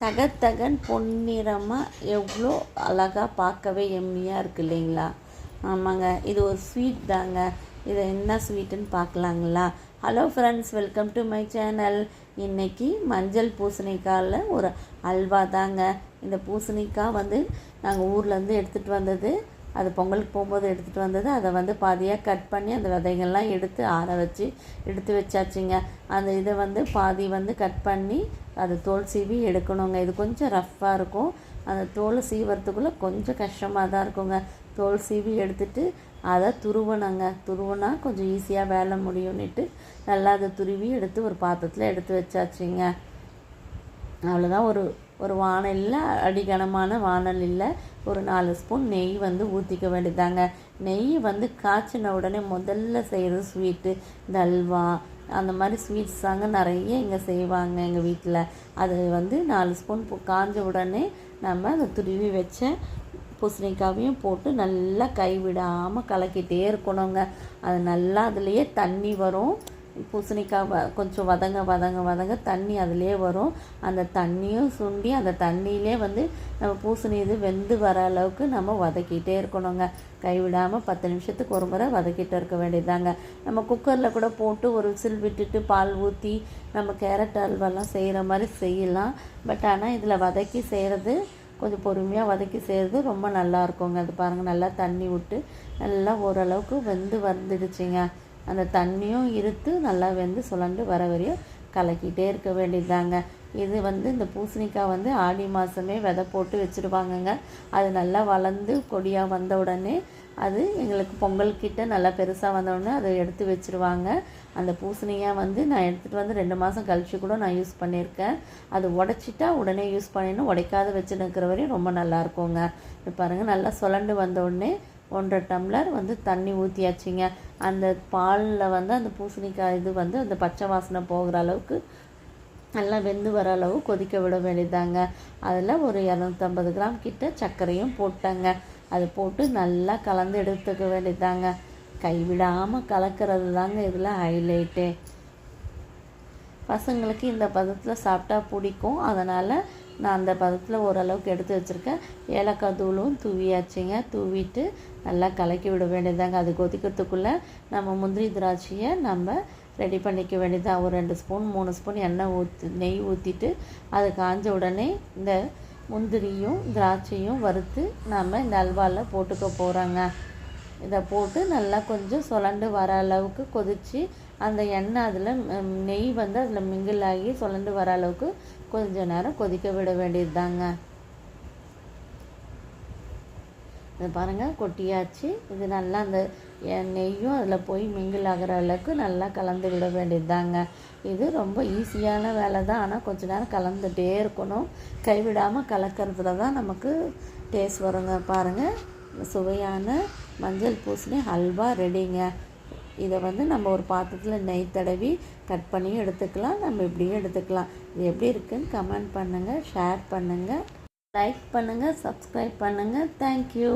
தகத்தகன் பொன்னிறமாக எவ்வளோ அழகாக பார்க்கவே எம்மியாக இருக்குது இல்லைங்களா? ஆமாங்க, இது ஒரு ஸ்வீட் தாங்க. இது என்ன ஸ்வீட்டுன்னு பார்க்கலாங்களா? Hello friends, welcome to my channel. இன்றைக்கி மஞ்சள் பூசணிக்காயில் ஒரு அல்வா தாங்க. இந்த பூசணிக்காய் நாங்கள் ஊர்லேருந்து எடுத்துகிட்டு வந்தது. அது பொங்கலுக்கு போகும்போது எடுத்துகிட்டு வந்தது. அதை பாதியாக கட் பண்ணி அந்த விதைகள்லாம் எடுத்து ஆற வச்சு எடுத்து வச்சாச்சுங்க. அந்த இதை பாதி கட் பண்ணி அது தோல் சீவி எடுக்கணுங்க. இது கொஞ்சம் ரஃப்பாக இருக்கும். அந்த தோல் சீவறதுக்குள்ளே கொஞ்சம் கஷ்டமாக தான் இருக்குங்க. தோல் சீவி எடுத்துட்டு அதை துருவினா கொஞ்சம் ஈஸியாக வேலை முடியும்னுட்டு நல்லா அதை துருவி எடுத்து ஒரு பாத்திரத்தில் எடுத்து வச்சாச்சுங்க. அவ்வளோதான். ஒரு வானலில் அடிகனமான வானலில் ஒரு 4 ஸ்பூன் நெய் ஊற்றிக்க வேண்டியதாங்க. நெய் காய்ச்சின உடனே முதல்ல செய்கிறது ஸ்வீட்டு, இந்த அல்வா அந்த மாதிரி ஸ்வீட்ஸ் தாங்க நிறைய இங்கே செய்வாங்க எங்கள் வீட்டில். அது 4 ஸ்பூன் காஞ்ச உடனே நம்ம அதை துருவி வச்ச பூசணிக்காவையும் போட்டு நல்லா கைவிடாமல் கலக்கிட்டே இருக்கணுங்க. அது நல்லா அதுலேயே தண்ணி வரும். பூசணிக்காய் கொஞ்சம் வதங்க தண்ணி அதிலே வரும். அந்த தண்ணியும் சுண்டி அந்த தண்ணியிலே நம்ம பூசணி இது வெந்து வர அளவுக்கு நம்ம வதக்கிட்டே இருக்கணுங்க. கைவிடாமல் 10 நிமிஷத்துக்கு ஒரு முறை வதக்கிட்டு இருக்க வேண்டியதாங்க. நம்ம குக்கரில் கூட போட்டு ஒரு விசில் விட்டுட்டு பால் ஊற்றி நம்ம கேரட் அல்வாலாம் செய்கிற மாதிரி செய்யலாம். பட் ஆனால் இதில் வதக்கி செய்கிறது கொஞ்சம் பொறுமையாக வதக்கி செய்கிறது ரொம்ப நல்லா இருக்குங்க. அது பாருங்கள், நல்லா தண்ணி விட்டு நல்லா ஓரளவுக்கு வந்துடுச்சுங்க. அந்த தண்ணியும் இருத்து நல்லா சுழண்டு வர வரையும் கலக்கிட்டே இருக்க வேண்டியதாங்க. இது இந்த பூசணிக்காய் ஆடி மாதமே விதை போட்டு வச்சுருவாங்கங்க. அது நல்லா வளர்ந்து கொடியாக வந்த உடனே அது எங்களுக்கு பொங்கல்கிட்ட நல்லா பெருசாக வந்த உடனே அதை எடுத்து வச்சுருவாங்க. அந்த பூசணியாக நான் எடுத்துகிட்டு 2 மாதம் கழித்து கூட நான் யூஸ் பண்ணியிருக்கேன். அது உடச்சிட்டா உடனே யூஸ் பண்ணிடணும். உடைக்காத வச்சு நிற்கிற வரையும் ரொம்ப நல்லாயிருக்குங்க. இப்போ பாருங்கள், நல்லா சுழண்டு வந்த உடனே 1.5 டம்ளர் தண்ணி ஊற்றியாச்சுங்க. அந்த பாலில் அந்த பூசணிக்காய் இது அந்த பச்சை வாசனை போகிற அளவுக்கு நல்லா வெந்து வர அளவு கொதிக்க விட வேண்டியதாங்க. அதில் ஒரு 250 கிராம் கிட்ட சர்க்கரையும் போட்டாங்க. அது போட்டு நல்லா கலந்து எடுத்துக்க வேண்டியதாங்க. கைவிடாமல் கலக்கிறது தாங்க இதில் ஹைலைட்டே. பசங்களுக்கு இந்த பதத்தில் சாப்பிட்டா பிடிக்கும். அதனால் நான் அந்த பதத்தில் ஓரளவுக்கு எடுத்து வச்சுருக்கேன். ஏலக்காய் தூளும் தூவியாச்சுங்க. தூவிட்டு நல்லா கலக்கி விட வேண்டியதாங்க. அது கொதிக்கிறதுக்குள்ளே நம்ம முந்திரி திராட்சையை நம்ம ரெடி பண்ணிக்க வேண்டியதான். ஒரு 2 ஸ்பூன் 3 ஸ்பூன் நெய் ஊற்றிட்டு அது காஞ்ச உடனே இந்த முந்திரியும் திராட்சையும் வறுத்து நம்ம இந்த அல்வாவில் போட்டுக்க போகிறோங்க. இதை போட்டு நல்லா கொஞ்சம் சுழண்டு வர அளவுக்கு கொதித்து அந்த எண்ணெய் அதில் நெய் அதில் மிங்கிள் ஆகி சுழண்டு வர அளவுக்கு கொஞ்சம் நேரம் கொதிக்க விட வேண்டியது தாங்க. இதை பாருங்கள், கொட்டியாச்சு. இது நல்லா அந்த நெய்யும் அதில் போய் மிங்கிள் ஆகிற அளவுக்கு நல்லா கலந்து விட வேண்டியது தாங்க. இது ரொம்ப ஈஸியான வேலை தான். ஆனால் கொஞ்சம் நேரம் கலந்துகிட்டே இருக்கணும். கைவிடாமல் கலக்கிறதுல தான் நமக்கு டேஸ்ட் வருங்க. பாருங்கள், சுவையான மஞ்சள் பூசணி அல்வா ரெடிங்க. இதை நம்ம ஒரு பாத்திரத்தில் நெய் தடவி கட் பண்ணி எடுத்துக்கலாம். நம்ம இப்படியும் எடுத்துக்கலாம். இது எப்படி இருக்குன்னு கமெண்ட் பண்ணுங்கள், ஷேர் பண்ணுங்கள், லைக் பண்ணுங்கள், சப்ஸ்கிரைப் பண்ணுங்கள். தேங்க்யூ.